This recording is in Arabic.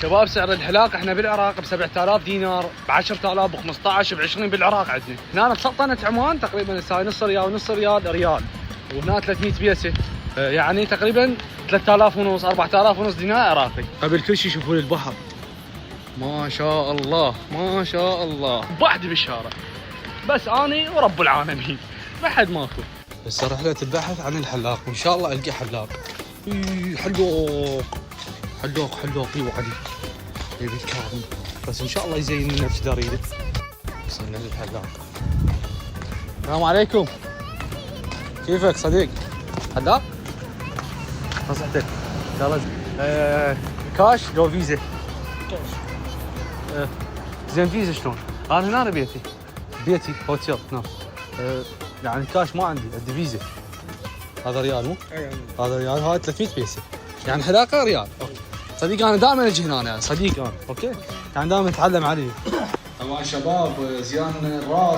شباب سعر الحلاق احنا بالعراق ب 7000 دينار، ب 10000، ب 15، ب 20 بالعراق عندنا. هنا بسلطنة عمان تقريبا هاي نص ريال ونص ريال، وهنا 300 بيسة، يعني تقريبا 3000 ونص 4000 ونص دينار عراقي. قبل كل شيء شوفوا لي البحر، ما شاء الله ما شاء الله، بحدي بالشارع بس اني ورب العالمين ما حد ماكو. بس رحلة البحث عن الحلاق وان شاء الله القى حلاق. حلوق حلوق حلوق يوعدي يبي الكاظم، بس ان شاء الله يزين لنا ايش اريده. وصلنا للحلاق. السلام عليكم، كيفك صديق؟ حلاق؟ نصحتك يلا. كاش لو فيزا؟ كاش. زين فيزا شلون؟ انا هنا بيتي هوتيل هنا. يعني كاش ما عندي، عندي فيزا. هذا ريال مو؟ اي هذا ريال، هاي 300 بيسه، يعني حلاقه ريال. صديق انا دائما اجي هنا، يعني صديق انا اوكي، يعني دائما اتعلم عليه. طبعا شباب زيان الراس